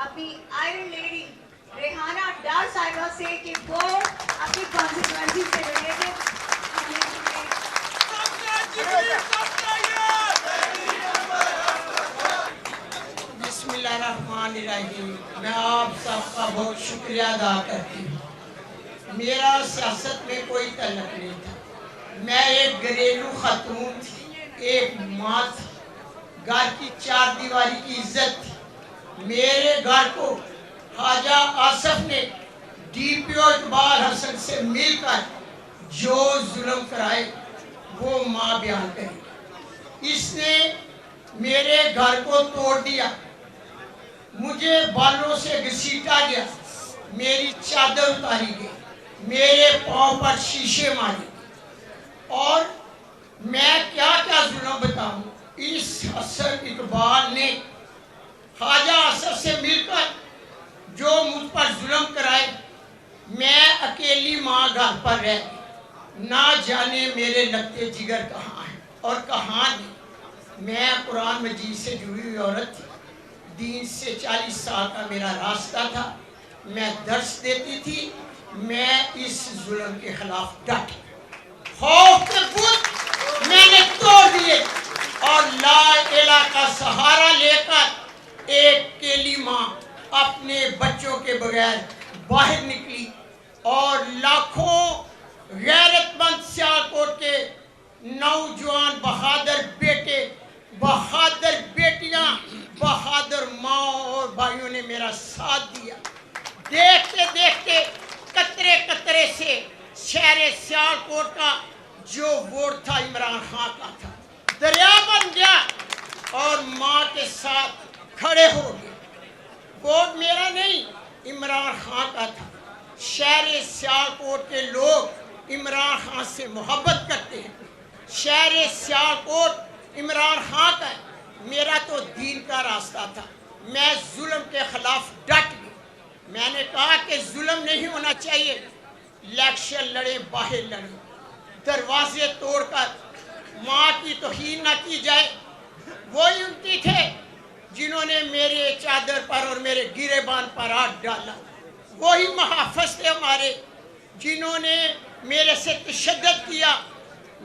اپنی iron lady Rehana Dar صاحبہ سے کہ وہ اپنی کانسٹیٹوئنسی سے ریلیٹڈ بسم اللہ الرحمن الرحیم۔ میں آپ سب کا بہت شکریہ ادا کرتی ہوں۔ میرا سیاست میں کوئی تعلق نہیں تھا، میں ایک گھریلو خاتون تھی، ایک ماں تھی، گھر کی چار دیواری کی عزت تھی۔ میرے گھر کو خواجہ آصف نے ڈی پی او اقبال حسن سے مل کر جو ظلم کرائے وہ ماں بیان کری۔ اس نے میرے گھر کو توڑ دیا، مجھے بالوں سے گھسیٹا گیا، میری چادر اتاری گئی، میرے پاؤں پر شیشے مارے، اور میں کیا کیا ظلم بتاؤں۔ اس حسن اقبال نے خواجہ آصف سے مل کر جو مجھ پر ظلم کرائے، میں اکیلی ماں گھر پر رہ گئی، نہ جانے میرے لگتے جگر کہاں ہیں اور کہاں نہیں۔ میں قرآن مجید سے جڑی ہوئی عورت تھی، دین سے 40 سال کا میرا راستہ تھا، میں درس دیتی تھی، میں اس ظلم کے خلاف ڈٹ خوف کے بت میں نے توڑ دیے، اور لا الہ کا سہارا لے کر ایک اکیلی ماں اپنے بچوں کے بغیر باہر نکلی، اور لاکھوں غیرت مند سیالکوٹ کے نوجوان بہادر بیٹے، بہادر بیٹیاں، بہادر ماں اور بھائیوں نے میرا ساتھ دیا۔ دیکھتے دیکھتے قطرے قطرے سے شہر سیالکوٹ کا جو ووٹ تھا عمران خان کا تھا، دریا بن گیا اور ماں کے ساتھ کھڑے ہو گئے۔ ووٹ میرا نہیں، عمران خان کا تھا۔ شہر سیالکوٹ کے لوگ عمران خان سے محبت کرتے ہیں، شہر سیالکوٹ عمران خان کا ہے۔ میرا تو دین کا راستہ تھا، میں ظلم کے خلاف ڈٹ گئی۔ میں نے کہا کہ ظلم نہیں ہونا چاہیے، الیکشن لڑے باہر لڑے، دروازے توڑ کر ماں کی توہین نہ کی جائے۔ وہی امتی تھے جنہوں نے میرے چادر پر اور میرے گریبان پر ہاتھ ڈالا، وہی محافظ تھے ہمارے جنہوں نے میرے سے تشدد کیا۔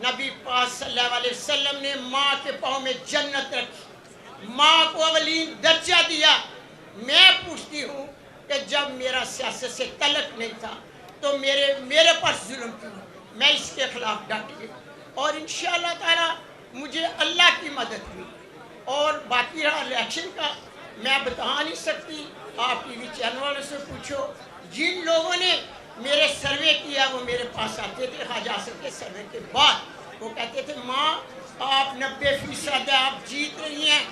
نبی پاک صلی اللہ علیہ وسلم نے ماں کے پاؤں میں جنت رکھی، ماں کو اولین درجہ دیا۔ میں پوچھتی ہوں کہ جب میرا سیاست سے تعلق نہیں تھا تو میرے پر ظلم کیوں؟ میں اس کے خلاف ڈٹ گئی، اور انشاءاللہ تعالی مجھے اللہ کی مدد ہوئی۔ اور باقی رہا الیکشن کا، میں بتا نہیں سکتی، آپ ٹی وی چینل والوں سے پوچھو۔ جن لوگوں نے میرے سروے کیا وہ میرے پاس آتے تھے خواجہ آصف کے سروے کے بعد، وہ کہتے تھے ماں آپ 90% ہے، آپ جیت رہی ہیں۔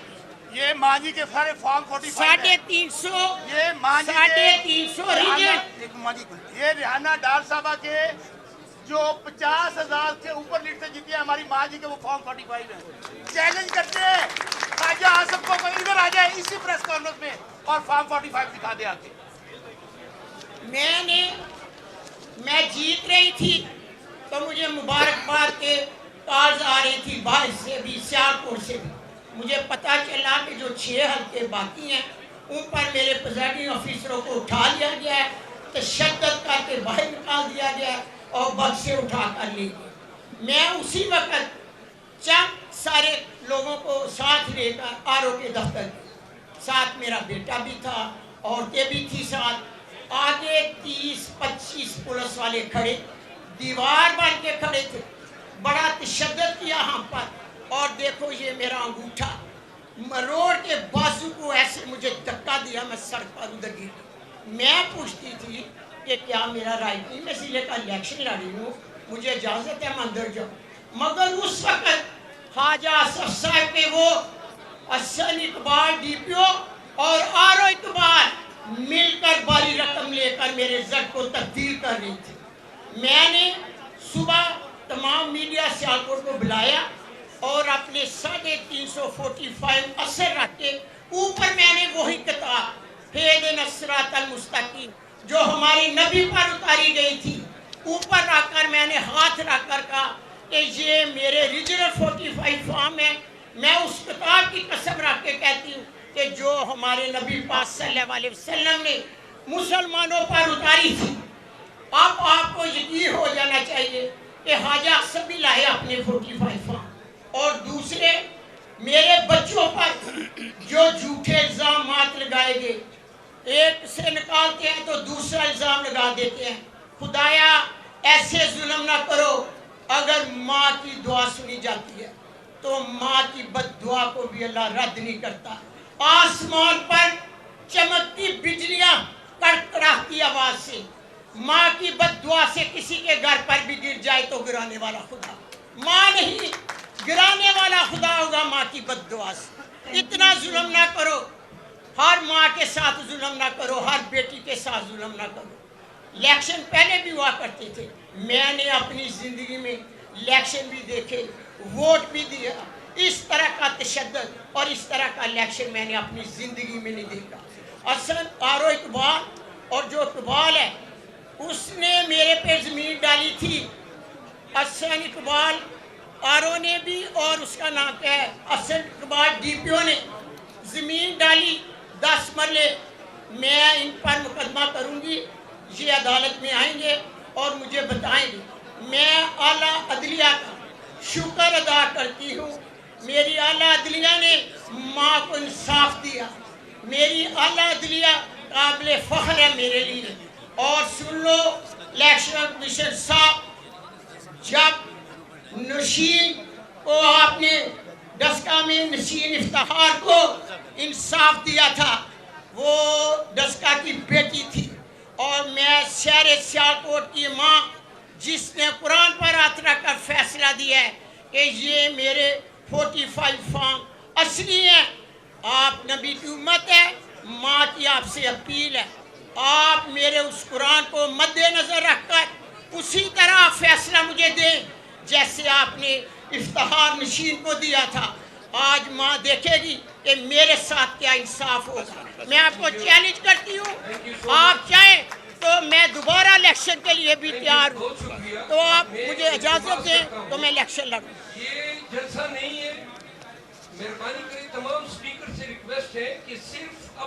یہ ماں جی کے سارے فارم 45 350 یہ ماں جی یہ ریحانہ ڈار صاحبہ کے جو 50,000 کے اوپر لیڈ سے جیتی ہے ہماری ماں جی کے، وہ فارم 45 ہیں۔ چیلنج کرتے ہیں خواجہ آصف کو کہ ادھر آ جائے اسی پریس کانفرنس میں اور فارم 45 دکھا دے آ کے۔ میں جیت رہی تھی تو مجھے مبارکباد کے کالز آ رہی تھی باہر سے بھی، سیالکوٹ سے بھی۔ مجھے پتا چلا کہ جو 6 حلقے باقی ہیں ان پر میرے پریزائڈنگ آفیسروں کو اٹھا لیا گیا ہے، تشدد کر کے باہر نکال دیا گیا ہے اور بس سے اٹھا کر لے گئے۔ میں اسی وقت چند سارے لوگوں کو ساتھ لے کر آر او کے دفتر گئی، ساتھ میرا بیٹا بھی تھا، عورتیں بھی تھی ساتھ۔ آگے 30-25 پولیس والے کھڑے، دیوار بن کے کھڑے تھے، بڑا تشدد کیا ہم پر۔ اور دیکھو یہ میرا انگوٹھا، روڈ کے بازو کو ایسے مجھے دھکا دیا، میں سڑک پر ادھر گری۔ میں پوچھتی تھی کہ کیا میرا رائٹ نہیں، میں ضلع کا الیکشن لڑی ہوں، مجھے اجازت ہے میں اندر جاؤں۔ مگر اس وقت خواجہ آصف صاحب کے وہ حسن اقبال ڈی پی او اور آر او اقبال مل کر باری رقم لے کر میرے زد کو تبدیل کر رہی تھی۔ میں نے صبح تمام میڈیا سیالکوٹ کو بلایا اور اپنے 345 اثر رکھ کے اوپر میں نے وہی کتاب اہدنا الصراط المستقیم جو ہماری نبی پر اتاری گئی تھی، اوپر رکھ کر میں نے ہاتھ رکھ کر کہا کہ یہ میرے ریجنل 45 فارم ہے۔ میں اس کتاب کی قسم رکھ کے کہتی ہوں کہ جو ہمارے نبی پاک صلی اللہ علیہ وسلم نے مسلمانوں پر اتاری تھی. اب آپ کو یقین ہو جانا چاہیے کہ حاجہ اکثر بھی لائے اپنے 45 فارم. اور دوسرے میرے بچوں پر جو جھوٹے الزامات لگائے گئے، ایک سے نکالتے ہیں تو دوسرا الزام لگا دیتے ہیں. خدایا ایسے ظلم نہ کرو. اگر ماں کی دعا سنی جاتی ہے تو ماں کی بد دعا کو بھی اللہ رد نہیں کرتا. آسمان پر چمکتی بجلیاں کڑکڑاتی آواز سے ماں کی بد دعا سے کسی کے گھر پر بھی گر جائے تو گرانے والا خدا ماں نہیں، گرانے والا خدا ہوگا ماں کی بد دعا سے. اتنا ظلم نہ کرو. ہر ماں کے ساتھ ظلم نہ کرو، ہر بیٹی کے ساتھ ظلم نہ کرو. الیکشن پہلے بھی ہوا کرتے تھے. میں نے اپنی زندگی میں الیکشن بھی دیکھے، ووٹ بھی دیا. اس طرح کا تشدد اور اس طرح کا الیکشن میں نے اپنی زندگی میں نہیں دیکھا. اصل آرو اقبال، اور جو اقبال ہے اس نے میرے پہ زمین ڈالی تھی. حسن اقبال آرو نے بھی، اور اس کا نام کیا ہے، حسن اقبال ڈی پی او نے زمین ڈالی 10 مرلے. میں ان پر مقدمہ کروں گی، یہ عدالت میں آئیں گے اور مجھے بتائیں گے. میں اعلیٰ عدلیہ کا شکر ادا کرتی ہوں. میری اعلیٰ عدلیہ نے ماں کو انصاف دیا. میری اعلیٰ عدلیہ قابل فخر ہے میرے لیے. اور سن لو الیکشن کمیشن صاحب، جب نشین کو آپ نے ڈسکا میں نشین افتخار کو انصاف دیا تھا، وہ ڈسکا کی بیٹی تھی. اور میں شہر سیالکوٹ کی ماں جس نے قرآن پر ہاتھ رکھ کر فیصلہ دیا ہے کہ یہ میرے 45 فارم اصلی ہیں. آپ نبی کی امت ہے، ماں کی آپ سے اپیل ہے، آپ میرے اس قرآن کو مد نظر رکھ کر اسی طرح فیصلہ مجھے دیں جیسے آپ نے افتخار نشین کو دیا تھا. آج ماں دیکھے گی کہ میرے ساتھ کیا انصاف ہوگا. میں آپ کو چیلنج کرتی ہوں، آپ چاہیں تو میں دوبارہ الیکشن کے لیے بھی تیار ہوں. تو آپ مجھے اجازت دیں تو میں الیکشن لڑوں. یہ جلسہ نہیں ہے. مہربانی کریں تمام اسپیکر سے ریکویسٹ ہے کہ صرف